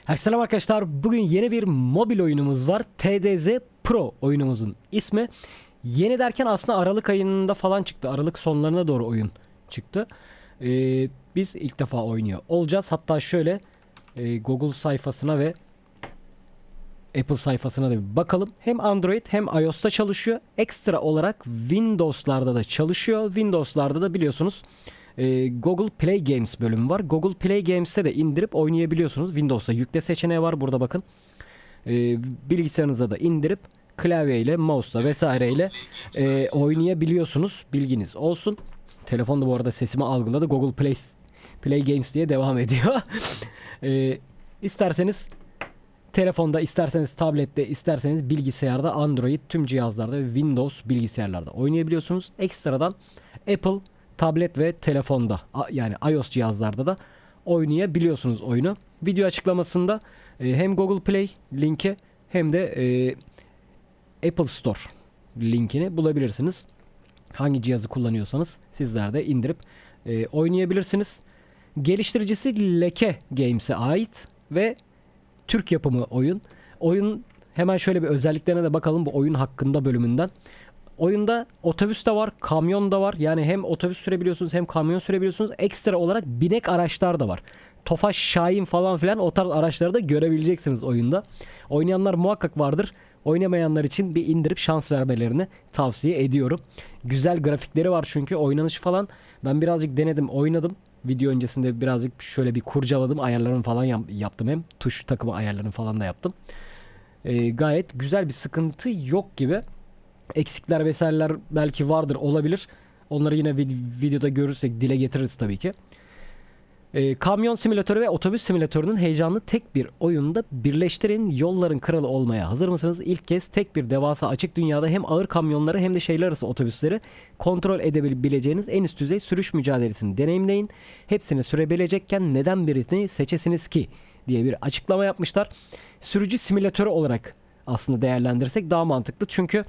Herkese selam arkadaşlar. Bugün yeni bir mobil oyunumuz var. TDZ Pro oyunumuzun ismi. Yeni derken aslında Aralık ayında falan çıktı. Aralık sonlarına doğru oyun çıktı. Biz ilk defa oynuyor olacağız. Hatta şöyle Google sayfasına ve Apple sayfasına da bir bakalım. Hem Android hem iOS'ta çalışıyor. Ekstra olarak Windows'larda da çalışıyor. Windows'larda da biliyorsunuz Google Play Games bölümü var. Google Play Games'te de indirip oynayabiliyorsunuz. Windows'ta yükle seçeneği var. Burada bakın. Bilgisayarınıza da indirip klavyeyle, mouse'la vesaireyle oynayabiliyorsunuz. Bilginiz olsun. Telefon da bu arada sesimi algıladı. Google Play Games diye devam ediyor. İsterseniz telefonda, isterseniz tablette, isterseniz bilgisayarda, Android tüm cihazlarda ve Windows bilgisayarlarda oynayabiliyorsunuz. Ekstradan Apple tablet ve telefonda, yani iOS cihazlarda da oynayabiliyorsunuz oyunu. Video açıklamasında hem Google Play linki hem de Apple Store linkini bulabilirsiniz. Hangi cihazı kullanıyorsanız sizler de indirip oynayabilirsiniz. Geliştiricisi Leke Games'e ait ve Türk yapımı oyun. Oyun hemen şöyle bir özelliklerine de bakalım bu oyun hakkında bölümünden. Oyunda otobüs de var, kamyon da var. Yani hem otobüs sürebiliyorsunuz hem kamyon sürebiliyorsunuz. Ekstra olarak binek araçlar da var. Tofaş, Şahin falan filan o tarz araçları da görebileceksiniz oyunda. Oynayanlar muhakkak vardır. Oynamayanlar için bir indirip şans vermelerini tavsiye ediyorum. Güzel grafikleri var çünkü oynanış falan. Ben birazcık denedim, oynadım. Video öncesinde birazcık şöyle bir kurcaladım. Ayarlarını falan yaptım hem. Tuş takımı ayarlarını falan da yaptım. Gayet güzel, bir sıkıntı yok gibi. Eksikler vesaireler belki vardır, olabilir. Onları yine videoda görürsek dile getiririz tabii ki. Kamyon simülatörü ve otobüs simülatörünün heyecanını tek bir oyunda birleştirin. Yolların kralı olmaya hazır mısınız? İlk kez tek bir devasa açık dünyada hem ağır kamyonları hem de şehirler arası otobüsleri kontrol edebileceğiniz en üst düzey sürüş mücadelesini deneyimleyin. Hepsini sürebilecekken neden birini seçesiniz ki diye bir açıklama yapmışlar. Sürücü simülatörü olarak aslında değerlendirsek daha mantıklı. Çünkü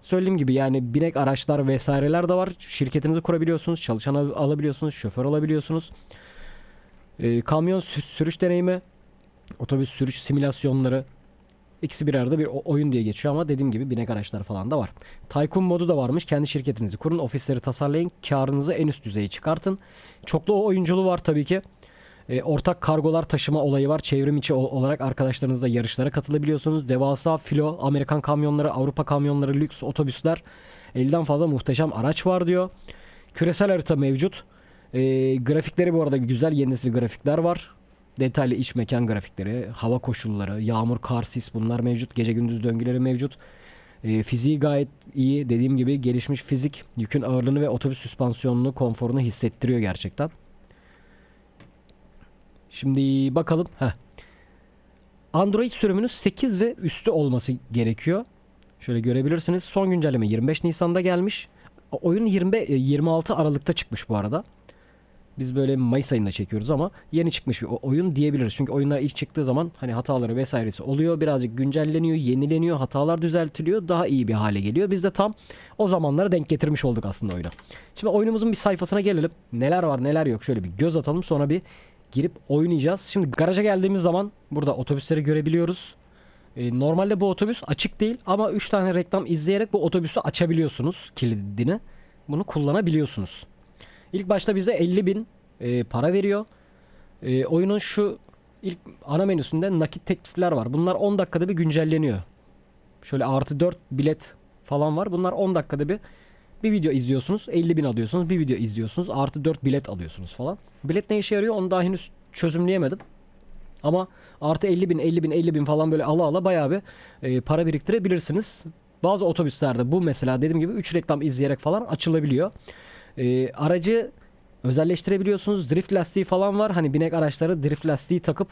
söylediğim gibi yani binek araçlar vesaireler de var. Şirketinizi kurabiliyorsunuz, çalışan alabiliyorsunuz, şoför alabiliyorsunuz. Kamyon sürüş deneyimi, otobüs sürüş simülasyonları, ikisi bir arada bir oyun diye geçiyor ama dediğim gibi binek araçlar falan da var. Tycoon modu da varmış. Kendi şirketinizi kurun, ofisleri tasarlayın, karınızı en üst düzeye çıkartın. Çoklu oyunculuğu var tabii ki. Ortak kargolar taşıma olayı var. Çevrim içi olarak arkadaşlarınızla yarışlara katılabiliyorsunuz. Devasa filo, Amerikan kamyonları, Avrupa kamyonları, lüks otobüsler, 50'den fazla muhteşem araç var diyor. Küresel harita mevcut. Grafikleri bu arada güzel, yeni nesil grafikler var. Detaylı iç mekan grafikleri, hava koşulları, yağmur, kar, sis bunlar mevcut. Gece gündüz döngüleri mevcut. Fiziği gayet iyi. Dediğim gibi gelişmiş fizik, yükün ağırlığını ve otobüs süspansiyonunu, konforunu hissettiriyor gerçekten. Şimdi bakalım. Android sürümünün 8 ve üstü olması gerekiyor. Şöyle görebilirsiniz. Son güncelleme 25 Nisan'da gelmiş. Oyun 26 Aralık'ta çıkmış bu arada. Biz böyle Mayıs ayında çekiyoruz ama yeni çıkmış bir oyun diyebiliriz. Çünkü oyunlar ilk çıktığı zaman hani hataları vesairesi oluyor. Birazcık güncelleniyor, yenileniyor, hatalar düzeltiliyor. Daha iyi bir hale geliyor. Biz de tam o zamanlara denk getirmiş olduk aslında oyuna. Şimdi oyunumuzun bir sayfasına gelelim. Neler var neler yok şöyle bir göz atalım, sonra bir girip oynayacağız. Şimdi garaja geldiğimiz zaman burada otobüsleri görebiliyoruz. Normalde bu otobüs açık değil ama 3 tane reklam izleyerek bu otobüsü açabiliyorsunuz, kilidini. Bunu kullanabiliyorsunuz. İlk başta bize 50.000 para veriyor. Oyunun şu ilk ana menüsünde nakit teklifler var. Bunlar 10 dakikada bir güncelleniyor. Şöyle artı 4 bilet falan var. Bunlar 10 dakikada bir video izliyorsunuz. 50.000 alıyorsunuz. Bir video izliyorsunuz. Artı 4 bilet alıyorsunuz falan. Bilet ne işe yarıyor onu daha henüz çözümleyemedim. Ama artı 50.000 falan böyle ala ala bayağı bir para biriktirebilirsiniz. Bazı otobüslerde bu mesela dediğim gibi 3 reklam izleyerek falan açılabiliyor. Aracı özelleştirebiliyorsunuz. Drift lastiği falan var. Hani binek araçları drift lastiği takıp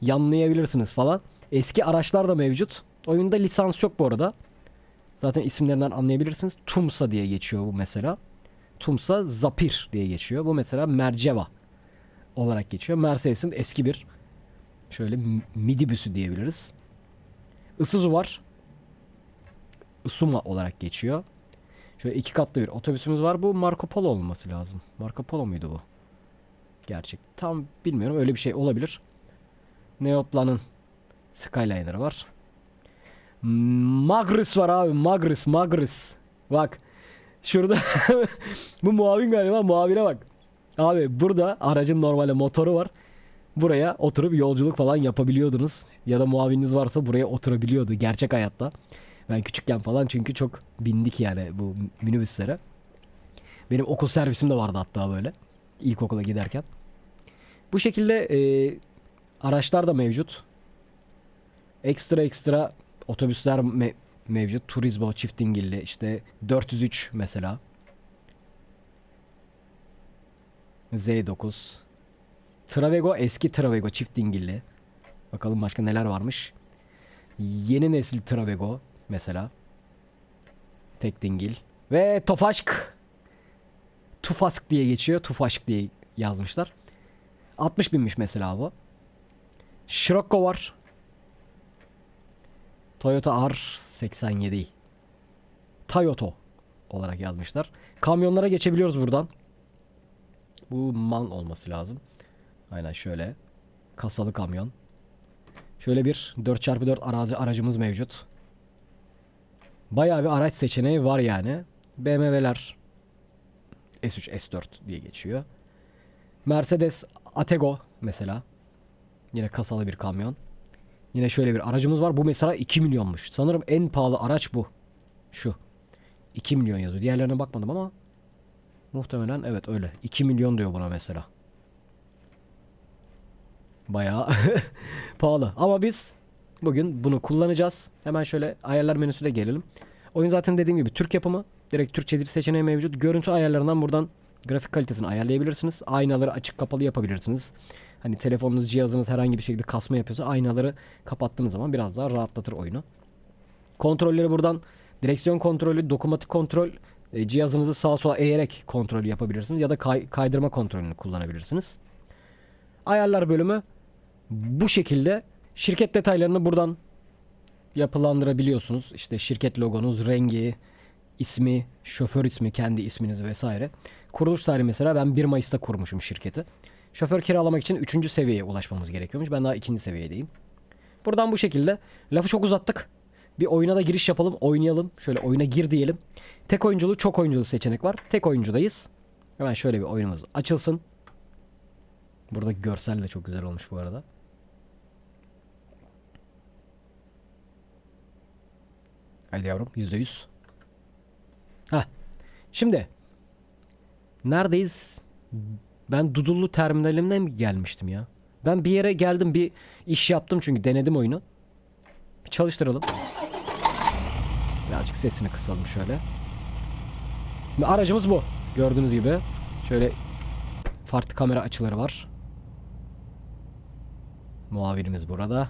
yanlayabilirsiniz falan. Eski araçlar da mevcut. Oyunda lisans yok bu arada. Zaten isimlerinden anlayabilirsiniz. Tumsa diye geçiyor bu mesela. Tumsa Zapir diye geçiyor. Bu mesela Merceva olarak geçiyor. Mercedes'in eski bir şöyle midibüsü diyebiliriz. Isuzu var. Isuma olarak geçiyor. Şöyle 2 katlı bir otobüsümüz var. Bu Marco Polo olması lazım. Marco Polo muydu bu? Gerçek. Tam bilmiyorum. Öyle bir şey olabilir. Neoplan'ın Skyliner'ı var. Magris var abi. Magris. Bak. Şurada. Bu muavin galiba. Muavine bak. Abi burada aracın normalde motoru var. Buraya oturup yolculuk falan yapabiliyordunuz. Ya da muavininiz varsa buraya oturabiliyordu gerçek hayatta. Ben küçükken falan çünkü çok bindik yani bu minibüslere. Benim okul servisim de vardı hatta böyle. İlkokula giderken. Bu şekilde araçlar da mevcut. Ekstra otobüsler mevcut. Turismo çift dingilli işte 403 mesela. Z9. Travego eski Travego çift dingilli. Bakalım başka neler varmış. Yeni nesil Travego mesela. Tek dingil. Ve Tofaşk. Tufask diye geçiyor. Tufaşk diye yazmışlar. 60 binmiş mesela bu. Scirocco var. Toyota R87. Toyota olarak yazmışlar. Kamyonlara geçebiliyoruz buradan. Bu MAN olması lazım. Aynen şöyle. Kasalı kamyon. Şöyle bir 4x4 arazi aracımız mevcut. Bayağı bir araç seçeneği var yani. BMW'ler S3, S4 diye geçiyor. Mercedes Atego mesela. Yine kasalı bir kamyon. Yine şöyle bir aracımız var. Bu mesela 2 milyonmuş. Sanırım en pahalı araç bu. Şu. 2 milyon yazıyor. Diğerlerine bakmadım ama muhtemelen evet öyle. 2 milyon diyor buna mesela. Bayağı pahalı. Ama biz bugün bunu kullanacağız. Hemen şöyle ayarlar menüsüne gelelim. Oyun zaten dediğim gibi Türk yapımı. Direkt Türkçe dil seçeneği mevcut. Görüntü ayarlarından buradan grafik kalitesini ayarlayabilirsiniz. Aynaları açık kapalı yapabilirsiniz. Hani telefonunuz, cihazınız herhangi bir şekilde kasma yapıyorsa aynaları kapattığınız zaman biraz daha rahatlatır oyunu. Kontrolleri buradan direksiyon kontrolü, dokunmatik kontrol, cihazınızı sağa sola eğerek kontrol yapabilirsiniz. Ya da kaydırma kontrolünü kullanabilirsiniz. Ayarlar bölümü bu şekilde. Şirket detaylarını buradan yapılandırabiliyorsunuz. İşte şirket logonuz, rengi, ismi, şoför ismi, kendi isminiz vesaire. Kuruluş tarihi mesela ben 1 Mayıs'ta kurmuşum şirketi. Şoför kiralamak için 3. seviyeye ulaşmamız gerekiyormuş. Ben daha 2. seviyedeyim. Buradan bu şekilde. Lafı çok uzattık. Bir oyuna da giriş yapalım, oynayalım. Şöyle oyuna gir diyelim. Tek oyunculu, çok oyunculu seçenek var. Tek oyuncudayız. Hemen şöyle bir oyunumuz açılsın. Burada görsel de çok güzel olmuş bu arada. Haydi yavrum, %100. Hah. Şimdi neredeyiz? Ben Dudullu terminaline mi gelmiştim ya? Ben bir yere geldim, bir iş yaptım çünkü denedim oyunu. Bir çalıştıralım. Birazcık sesini kısalım şöyle. Şimdi aracımız bu. Gördüğünüz gibi. Şöyle farklı kamera açıları var. Muavirimiz burada.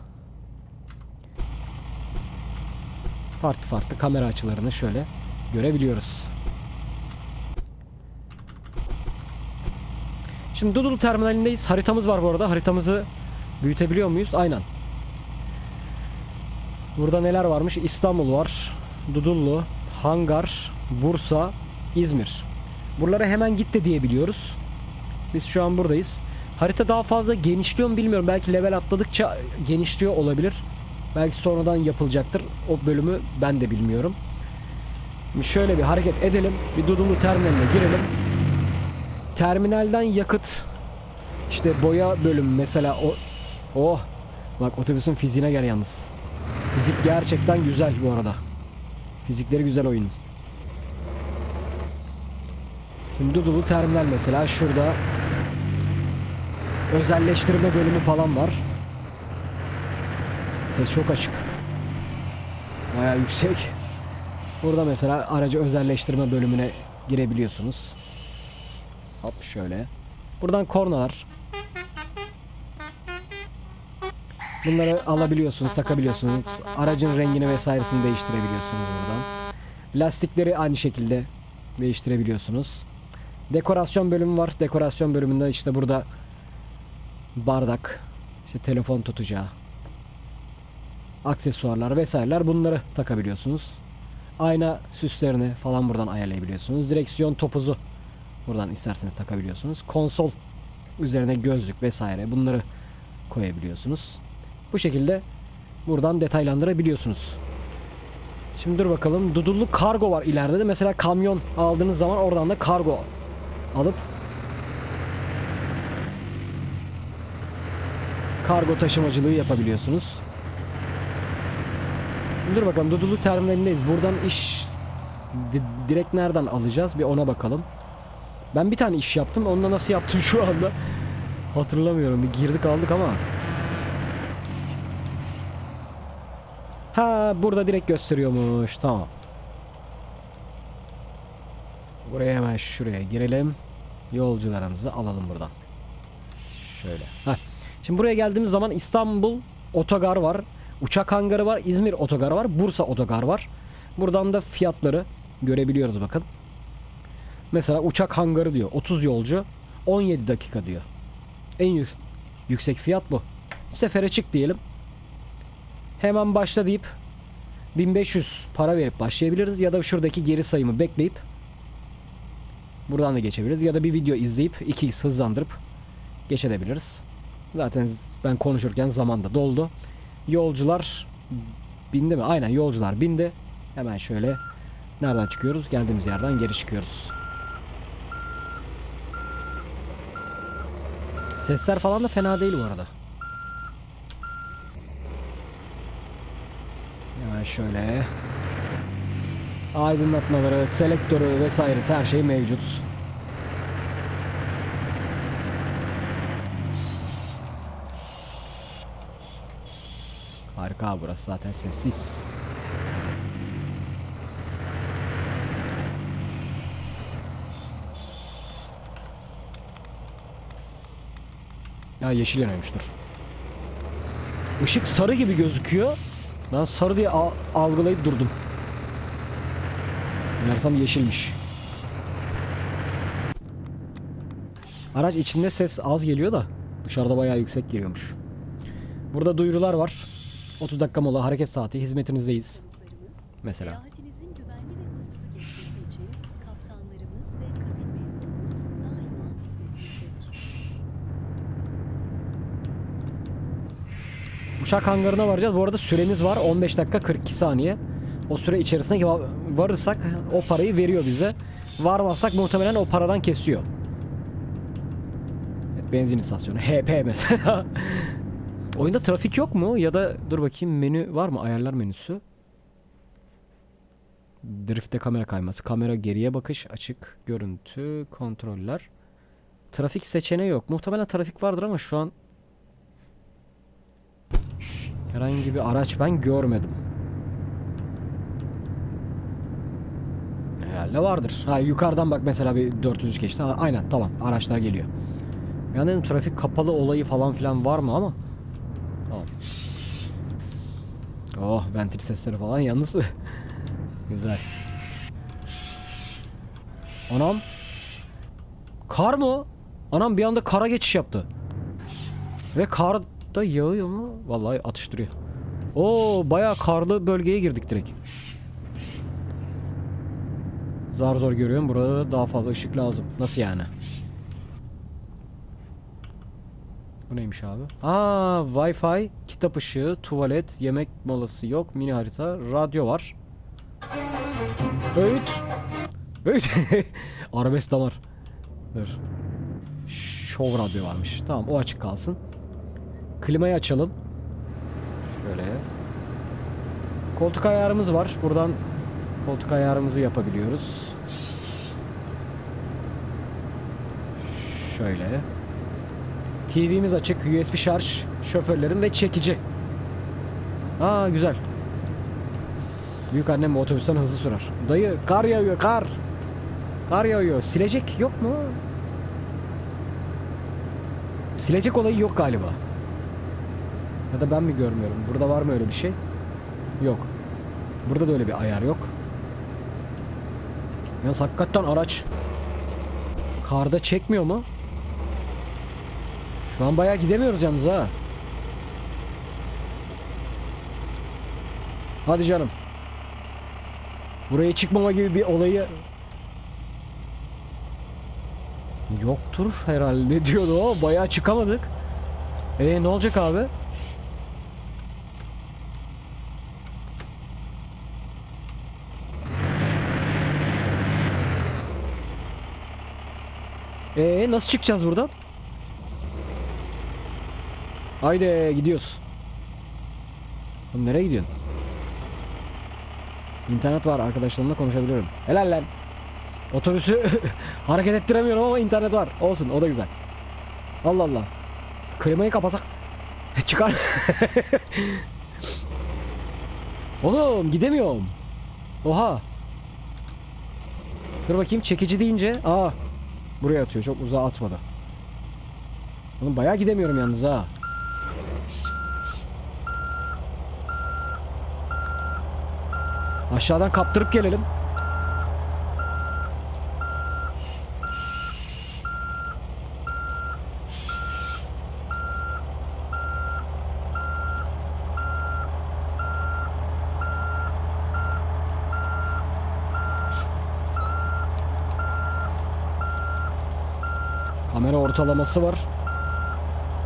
Farklı kamera açılarını şöyle görebiliyoruz. Şimdi Dudullu terminalindeyiz. Haritamız var bu arada. Haritamızı büyütebiliyor muyuz? Aynen. Burada neler varmış? İstanbul var. Dudullu, Hangar, Bursa, İzmir. Buralara hemen git de diyebiliyoruz. Biz şu an buradayız. Harita daha fazla genişliyor mu bilmiyorum. Belki level atladıkça genişliyor olabilir. Belki sonradan yapılacaktır. O bölümü ben de bilmiyorum. Şimdi şöyle bir hareket edelim. Bir Dudullu terminaline girelim. Terminalden yakıt, işte boya bölümü mesela o. Oh. Bak otobüsün fiziğine gel yalnız. Fizik gerçekten güzel bu arada. Fizikleri güzel oyun. Şimdi Dudullu terminal mesela şurada özelleştirme bölümü falan var. Ses çok açık. Bayağı yüksek. Burada mesela aracı özelleştirme bölümüne girebiliyorsunuz. Hop şöyle. Buradan kornalar. Bunları alabiliyorsunuz, takabiliyorsunuz. Aracın rengini vesairesini değiştirebiliyorsunuz buradan. Lastikleri aynı şekilde değiştirebiliyorsunuz. Dekorasyon bölümü var. Dekorasyon bölümünde işte burada bardak, işte telefon tutacağı, aksesuarlar vesaireler, bunları takabiliyorsunuz. Ayna süslerini falan buradan ayarlayabiliyorsunuz. Direksiyon topuzu buradan isterseniz takabiliyorsunuz. Konsol üzerine gözlük vesaire bunları koyabiliyorsunuz. Bu şekilde buradan detaylandırabiliyorsunuz. Şimdi dur bakalım. Dudullu kargo var ileride de. Mesela kamyon aldığınız zaman oradan da kargo alıp kargo taşımacılığı yapabiliyorsunuz. Şimdi dur bakalım. Dudullu terminalindeyiz. Buradan iş direkt nereden alacağız? Bir ona bakalım. Ben bir tane iş yaptım. Onunla nasıl yaptım şu anda hatırlamıyorum. Bir girdik aldık ama. Ha, burada direkt gösteriyormuş. Tamam. Buraya hemen şuraya girelim. Yolcularımızı alalım buradan. Şöyle. Heh. Şimdi buraya geldiğimiz zaman İstanbul otogar var. Uçak hangarı var. İzmir otogarı var. Bursa otogar var. Buradan da fiyatları görebiliyoruz bakın. Mesela uçak hangarı diyor. 30 yolcu 17 dakika diyor. En yüksek fiyat bu. Sefere çık diyelim. Hemen başla deyip 1500 para verip başlayabiliriz. Ya da şuradaki geri sayımı bekleyip buradan da geçebiliriz. Ya da bir video izleyip 2x hızlandırıp geçebiliriz. Zaten ben konuşurken zaman da doldu. Yolcular bindi mi? Aynen, yolcular bindi. Hemen şöyle nereden çıkıyoruz? Geldiğimiz yerden geri çıkıyoruz. Sesler falan da fena değil bu arada. Hemen şöyle aydınlatmaları, selektörü vesairesi her şey mevcut. Harika, burası zaten sessiz. Ya yeşil yanıyormuş, dur. Işık sarı gibi gözüküyor. Ben sarı diye algılayıp durdum. Meğersem yeşilmiş. Araç içinde ses az geliyor da dışarıda bayağı yüksek geliyormuş. Burada duyurular var. 30 dakika mola, hareket saati, hizmetinizdeyiz. Mesela. Seyahatinizin güvenli ve huzurlu geçmesi için kaptanlarımız ve kabin memurumuz daima hizmetinizdedir. Uçak hangarına varacağız. Bu arada süremiz var. 15 dakika 42 saniye. O süre içerisinde varırsak o parayı veriyor bize. Varmazsak muhtemelen o paradan kesiyor. Evet, benzin istasyonu. HP mesela. Oyunda trafik yok mu? Ya da dur bakayım, menü var mı? Ayarlar menüsü. Drift'te kamera kayması. Kamera geriye bakış açık. Görüntü. Kontroller. Trafik seçeneği yok. Muhtemelen trafik vardır ama şu an herhangi bir araç ben görmedim. Herhalde vardır. Ha, yukarıdan bak mesela bir 400 geçti. Ha, aynen, tamam, araçlar geliyor. Yani dedim, trafik kapalı olayı falan filan var mı ama. Tamam. Oh, ventil sesleri falan yalnız. Güzel. Anam. Kar mı? Anam bir anda kara geçiş yaptı. Ve kar da yağıyor mu? Vallahi atıştırıyor. Oo, bayağı karlı bölgeye girdik direkt. Zar zor görüyorum. Burada daha fazla ışık lazım. Nasıl yani? Bu neymiş abi? Aa, Wi-Fi, kitap ışığı, tuvalet, yemek molası yok, mini harita, radyo var. Öğüt. Öğüt. Arabesk damar. Dur. Show radyo varmış. Tamam, o açık kalsın. Klimayı açalım. Şöyle. Koltuk ayarımız var. Buradan koltuk ayarımızı yapabiliyoruz. Şöyle. TV'miz açık. USB şarj, şoförlerin ve çekici. Aa, güzel. Büyük annem bu otobüsten hızlı sürer. Dayı, kar yağıyor, kar. Kar yağıyor. Silecek yok mu? Silecek olayı yok galiba. Ya da ben mi görmüyorum? Burada var mı öyle bir şey? Yok. Burada da öyle bir ayar yok. Yalnız hakikaten araç karda çekmiyor mu? Şu an bayağı gidemiyoruz yalnız ha. Hadi canım. Buraya çıkmama gibi bir olayı yoktur herhalde diyordu o. Bayağı çıkamadık. Ne olacak abi? Nasıl çıkacağız buradan? Haydi gidiyoruz. Oğlum nereye gidiyorsun? İnternet var, arkadaşlarımla konuşabiliyorum. Helal lan. Otobüsü hareket ettiremiyorum ama internet var. Olsun, o da güzel. Allah Allah. Klimayı kapatak. Çıkar. Oğlum gidemiyorum. Oha. Dur bakayım, çekici deyince. Buraya atıyor, çok uzağa atmadı. Oğlum bayağı gidemiyorum yalnız ha. Aşağıdan kaptırıp gelelim. Kamera ortalaması var.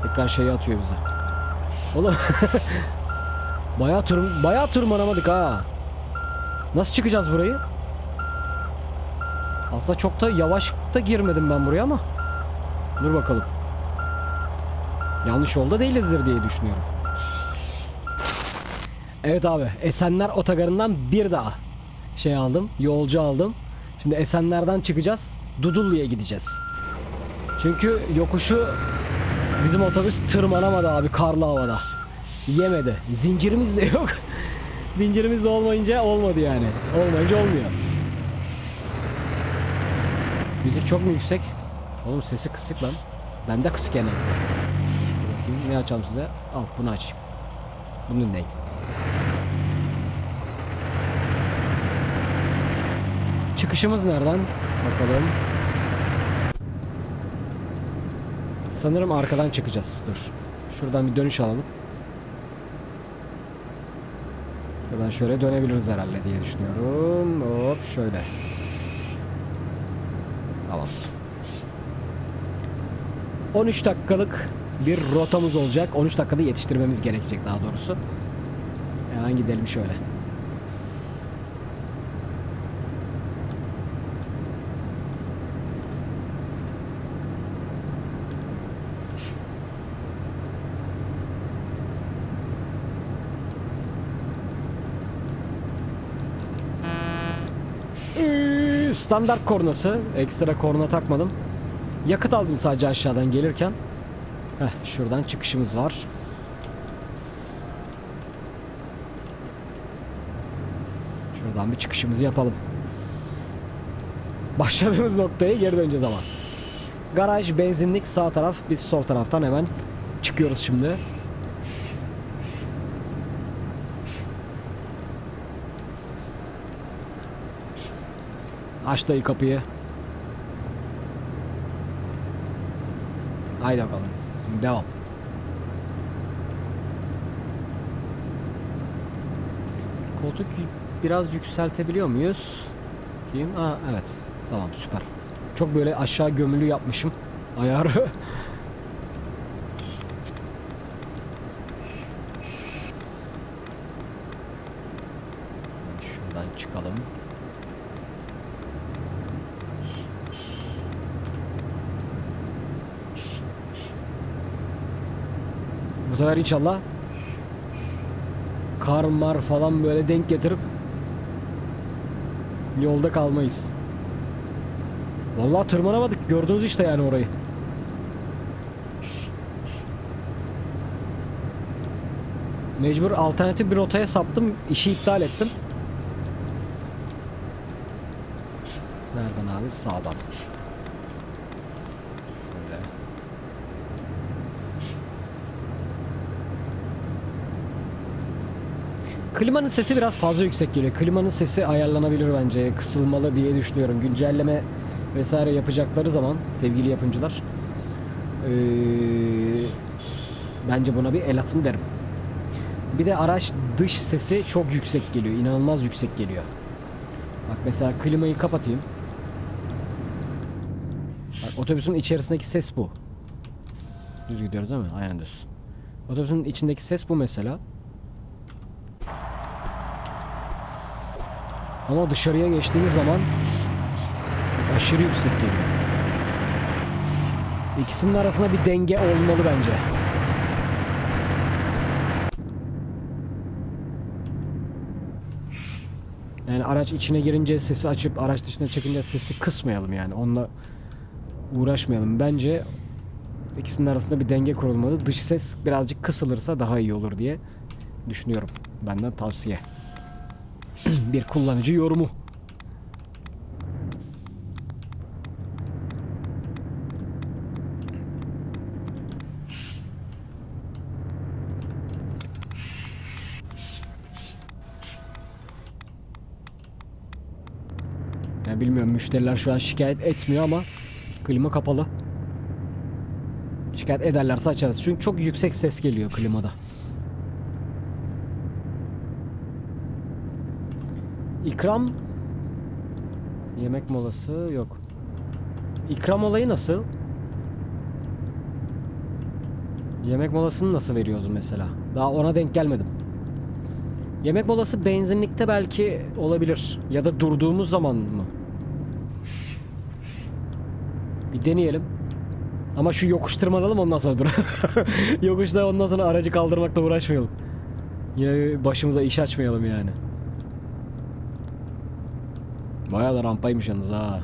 Tekrar şeyi atıyor bize. Oğlum bayağı tırmanamadık ha. Nasıl çıkacağız burayı? Aslında çok da yavaş da girmedim ben buraya ama. Dur bakalım. Yanlış yolda değilizdir diye düşünüyorum. Evet abi, Esenler Otogarı'ndan bir daha yolcu aldım. Şimdi Esenler'den çıkacağız. Dudullu'ya gideceğiz. Çünkü yokuşu bizim otobüs tırmanamadı abi karlı havada. Yemedi. Zincirimiz de yok. Zincirimiz de olmayınca olmadı yani. Olmayınca olmuyor. Müzik çok mu yüksek? Oğlum sesi kısık lan. Bende kısık yani. Bakayım ne açalım size? Al bunu açayım. Bunu ne? Çıkışımız nereden? Bakalım. Sanırım arkadan çıkacağız. Dur. Şuradan bir dönüş alalım. Buradan şöyle dönebiliriz herhalde diye düşünüyorum. Hop şöyle. Tamam. 13 dakikalık bir rotamız olacak. 13 dakikada yetiştirmemiz gerekecek daha doğrusu. Hemen gidelim şöyle. Standart kornası. Ekstra korna takmadım. Yakıt aldım sadece aşağıdan gelirken. Şuradan çıkışımız var. Şuradan bir çıkışımızı yapalım. Başladığımız noktaya geri döneceğiz ama. Garaj, benzinlik sağ taraf. Biz sol taraftan hemen çıkıyoruz şimdi. Aç dayı kapıyı. Haydi bakalım. Devam. Koltuk biraz yükseltebiliyor muyuz? Bakayım. Evet. Tamam süper. Çok böyle aşağı gömülü yapmışım ayarı. Şuradan çıkalım. Bu sefer inşallah kar mar falan böyle denk getirip yolda kalmayız. Vallahi tırmanamadık. Gördünüz işte yani orayı. Mecbur alternatif bir rotaya saptım. İşi iptal ettim. Nereden abi? Sağdan. Şöyle. Klimanın sesi biraz fazla yüksek geliyor. Klimanın sesi ayarlanabilir bence. Kısılmalı diye düşünüyorum. Güncelleme vesaire yapacakları zaman sevgili yapımcılar bence buna bir el atın derim. Bir de araç dış sesi çok yüksek geliyor. İnanılmaz yüksek geliyor. Bak mesela klimayı kapatayım. Bak otobüsün içerisindeki ses bu. Düz gidiyoruz değil mi? Aynen düz. Otobüsün içindeki ses bu mesela. Ama dışarıya geçtiğimiz zaman aşırı yüksek geliyor. İkisinin arasında bir denge olmalı bence. Yani araç içine girince sesi açıp araç dışına çekince sesi kısmayalım yani. Onunla uğraşmayalım. Bence ikisinin arasında bir denge kurulmalı. Dış ses birazcık kısılırsa daha iyi olur diye düşünüyorum. Benden tavsiye. Bir kullanıcı yorumu. Ya bilmiyorum, müşteriler şu an şikayet etmiyor ama klima kapalı. Şikayet ederlerse açarız. Çünkü çok yüksek ses geliyor klimada. İkram yemek molası yok. İkram olayı nasıl? Yemek molasını nasıl veriyoruz mesela? Daha ona denk gelmedim. Yemek molası benzinlikte belki olabilir. Ya da durduğumuz zaman mı? Bir deneyelim. Ama şu yokuş tırmanalım, ondan sonra dur. Yokuşta ondan sonra aracı kaldırmakla uğraşmayalım. Yine başımıza iş açmayalım yani. Bayağı da rampaymış yalnız ha.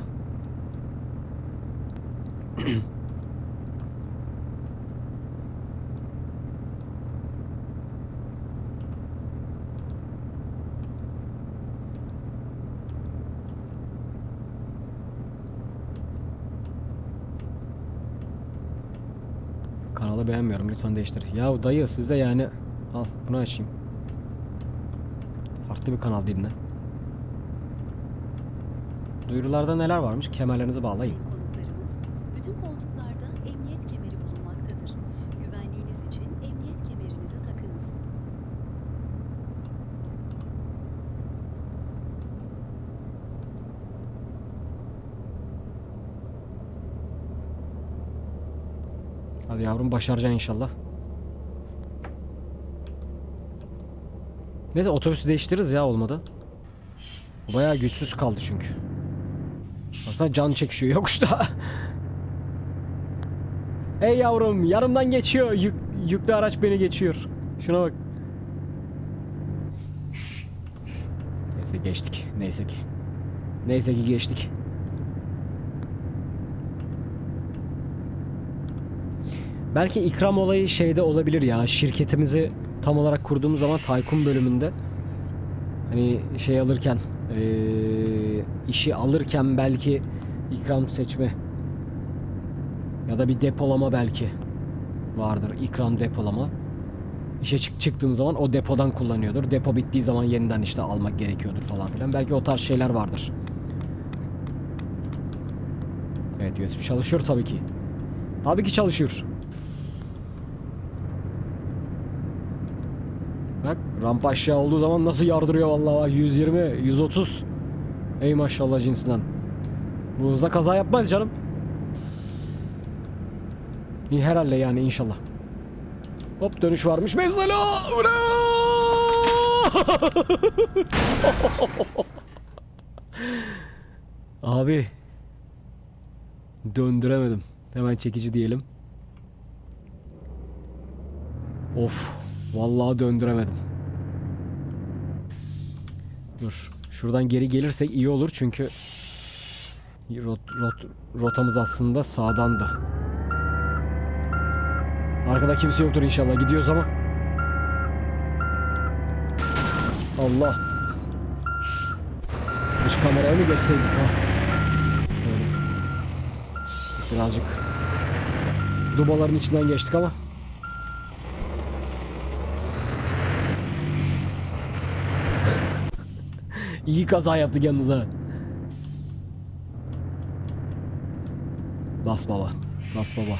Kanalı beğenmiyorum, lütfen değiştir. Ya dayı siz de yani, al bunu açayım. Farklı bir kanal dinle. Duyurularda neler varmış? Kemerlerinizi bağlayın. Sayın konuklarımız, bütün koltuklarda emniyet kemeri bulunmaktadır. Güvenliğiniz için emniyet kemerinizi takınız. Hadi yavrum, başaracaksın inşallah. Neyse otobüsü değiştiririz ya, olmadı. Bayağı güçsüz kaldı çünkü. Aslında can çekişiyor yokuşta. Hey yavrum, yanımdan geçiyor. Yüklü araç beni geçiyor. Şuna bak. Neyse geçtik. Neyse ki. Neyse ki geçtik. Belki ikram olayı şeyde olabilir ya. Şirketimizi tam olarak kurduğumuz zaman Tycoon bölümünde, hani şey alırken, işi alırken belki ikram seçme ya da bir depolama belki vardır. İkram depolama. İşe çıktığım zaman o depodan kullanıyordur. Depo bittiği zaman yeniden işte almak gerekiyordur falan filan. Belki o tarz şeyler vardır. Evet, USB çalışıyor tabii ki. Tabii ki çalışıyor. Bak, rampa aşağı olduğu zaman nasıl yardırıyor vallahi. 120, 130. Ey maşallah cinsinden. Bu hızla kaza yapmaz canım. İyi herhalde yani, inşallah. Hop, dönüş varmış mesela. Abi. Döndüremedim. Hemen çekici diyelim. Of. Vallahi döndüremedim. Dur. Şuradan geri gelirsek iyi olur çünkü rotamız aslında sağdandı. Arkada kimse yoktur inşallah. Gidiyoruz ama. Allah. Dış kameraya mı geçseydik ha? Şöyle. Birazcık dubaların içinden geçtik ama. İyi kaza yaptık yalnız ha. Bas baba. Bas baba.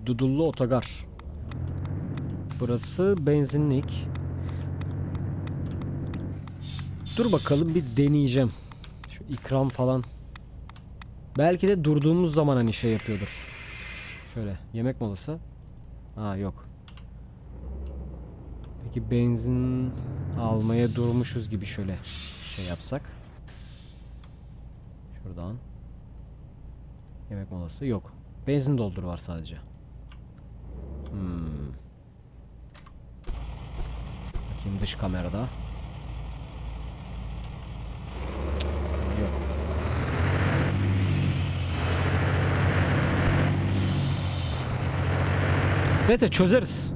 Dudullu otogar. Burası benzinlik. Dur bakalım, bir deneyeceğim. Şu ikram falan. Belki de durduğumuz zaman hani şey yapıyordur. Şöyle yemek molası. Ha yok. Peki Peki benzin almaya durmuşuz gibi şöyle şey yapsak. Şuradan. Yemek molası yok. Benzin doldur var sadece. Bakayım dış kamerada. Yok. Neyse çözeriz.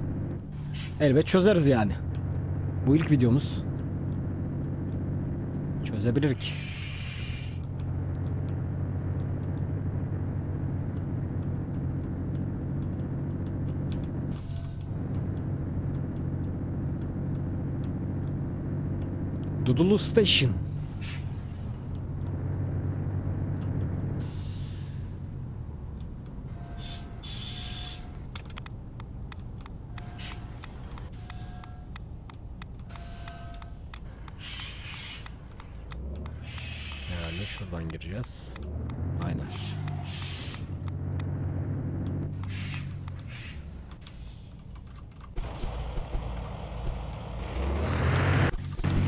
Elbet çözeriz yani. Bu ilk videomuz. Çözebilirik. Dudullu Station. Herhalde şuradan gireceğiz. Aynen.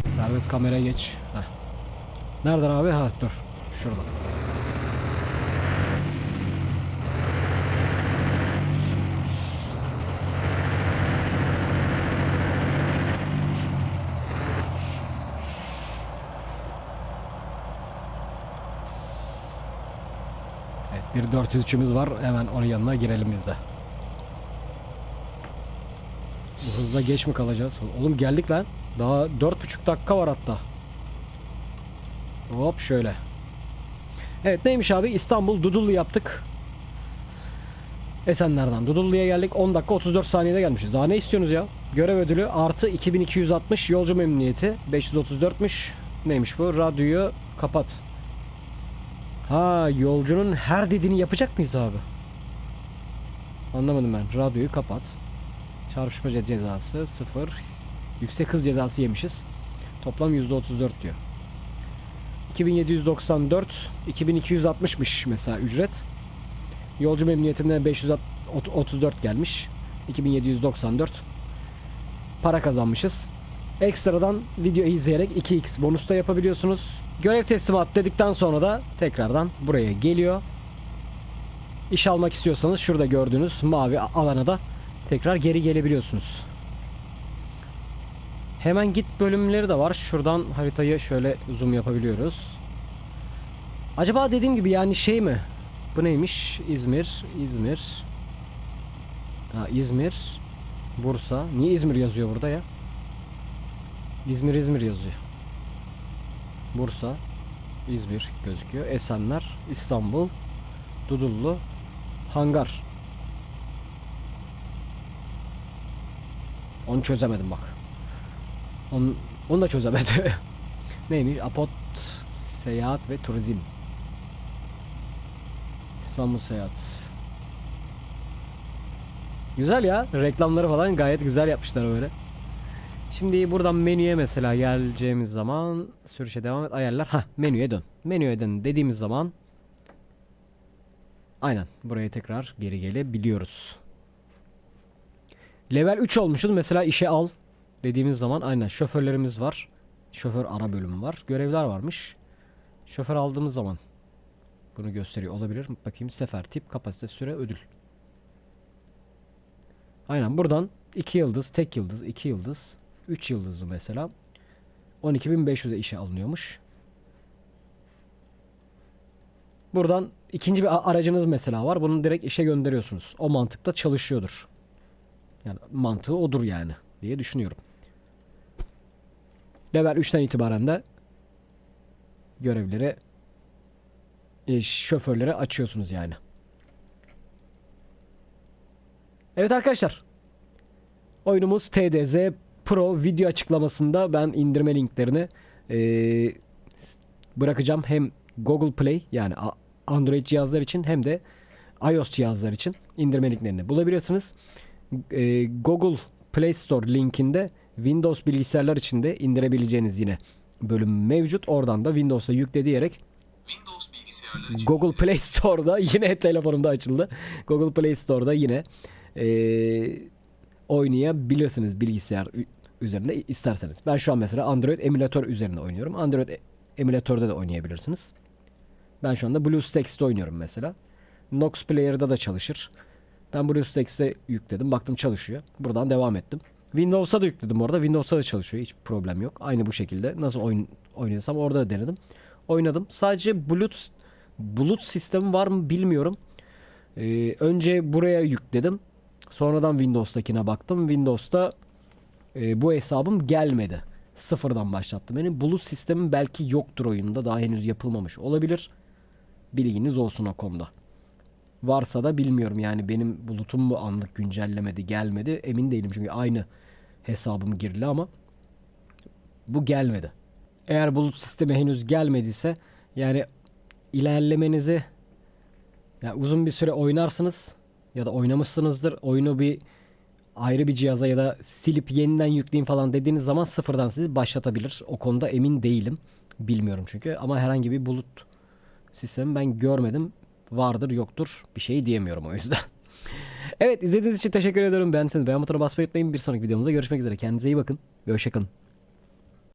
Serbest kameraya geç. Heh. Nereden abi? Ha dur. Şuradan. Evet, bir 403'ümüz var. Hemen onun yanına girelim biz de. Bu hızla geç mi kalacağız? Oğlum geldik lan. Daha 4,5 dakika var hatta. Hop şöyle. Evet neymiş abi? İstanbul Dudullu yaptık. Esenler'den Dudullu'ya geldik. 10 dakika 34 saniyede gelmişiz. Daha ne istiyorsunuz ya? Görev ödülü artı 2260 yolcu memnuniyeti 534'müş. Neymiş bu? Radyoyu kapat. Ha yolcunun her dediğini yapacak mıyız abi? Anlamadım ben. Radyoyu kapat. Çarpışma cezası 0. Yüksek hız cezası yemişiz. Toplam %34 diyor. 2794 2260'mış mesela ücret. Yolcu memnuniyetinden 534 gelmiş. 2794 para kazanmışız. Ekstradan video izleyerek 2x bonus da yapabiliyorsunuz. Görev teslimat dedikten sonra da tekrardan buraya geliyor. İş almak istiyorsanız şurada gördüğünüz mavi alana da tekrar geri gelebiliyorsunuz. Hemen git bölümleri de var. Şuradan haritayı şöyle zoom yapabiliyoruz. Acaba dediğim gibi yani şey mi? Bu neymiş? İzmir. Ha, İzmir. Bursa. Niye İzmir yazıyor burada ya? İzmir yazıyor. Bursa. İzmir gözüküyor. Esenler. İstanbul. Dudullu. Hangar. Onu çözemedim bak. Onu da çözemedim. Neymiş? Apot Seyahat ve Turizm. İstanbul Seyahat. Güzel ya. Reklamları falan gayet güzel yapmışlar böyle. Şimdi buradan menüye mesela geleceğimiz zaman sürüşe devam et, ayarlar. Ha menüye dön. Menüye dön dediğimiz zaman aynen buraya tekrar geri gelebiliyoruz. Level 3 olmuşuz. Mesela işe al dediğimiz zaman aynen şoförlerimiz var. Şoför ana bölümü var. Görevler varmış. Şoför aldığımız zaman bunu gösteriyor olabilir. Bakayım sefer tip kapasite süre ödül. Aynen buradan 2 yıldız, tek yıldız, 2 yıldız, 3 yıldızlı mesela 12.500'e işe alınıyormuş. Buradan ikinci bir aracınız mesela var. Bunu direkt işe gönderiyorsunuz. O mantıkta çalışıyordur. Yani mantığı odur yani diye düşünüyorum. Level 3'ten itibaren de görevleri şoförlere açıyorsunuz yani. Evet arkadaşlar. Oyunumuz TDZ Pro, video açıklamasında ben indirme linklerini bırakacağım. Hem Google Play yani Android cihazlar için hem de iOS cihazlar için indirme linklerini bulabilirsiniz. Google Play Store linkinde Windows bilgisayarlar için de indirebileceğiniz yine bölüm mevcut. Oradan da Windows'a yükle diyerek Google Play Store'da yine telefonumda açıldı. Google Play Store'da yine oynayabilirsiniz bilgisayar üzerinde isterseniz. Ben şu an mesela Android emülatör üzerinde oynuyorum. Android emülatörde de oynayabilirsiniz. Ben şu anda BlueStacks'te oynuyorum mesela. Nox Player'da da çalışır. Ben BlueStacks'e yükledim. Baktım çalışıyor. Buradan devam ettim. Windows'a da yükledim orada. Windows'a da çalışıyor. Hiç problem yok. Aynı bu şekilde. Nasıl oynuyorsam orada da denedim. Oynadım. Sadece bulut sistemi var mı bilmiyorum. Önce buraya yükledim. Sonradan Windows'takine baktım. Windows'ta bu hesabım gelmedi. Sıfırdan başlattım. Benim bulut sistemim belki yoktur oyunda. Daha henüz yapılmamış olabilir. Bilginiz olsun o konuda. Varsa da bilmiyorum yani benim bulutum mu anlık güncellemedi gelmedi emin değilim çünkü aynı hesabım girili ama bu gelmedi. Eğer bulut sistemi henüz gelmediyse yani ilerlemenizi yani uzun bir süre oynarsınız ya da oynamışsınızdır oyunu bir ayrı bir cihaza ya da silip yeniden yükleyin falan dediğiniz zaman sıfırdan sizi başlatabilir. O konuda emin değilim. Bilmiyorum çünkü ama herhangi bir bulut sistemi ben görmedim. Vardır yoktur bir şey diyemiyorum o yüzden. Evet izlediğiniz için teşekkür ederim. Beğendiyseniz beğen butonuna basmayı unutmayın. Bir sonraki videomuzda görüşmek üzere. Kendinize iyi bakın ve hoşçakalın.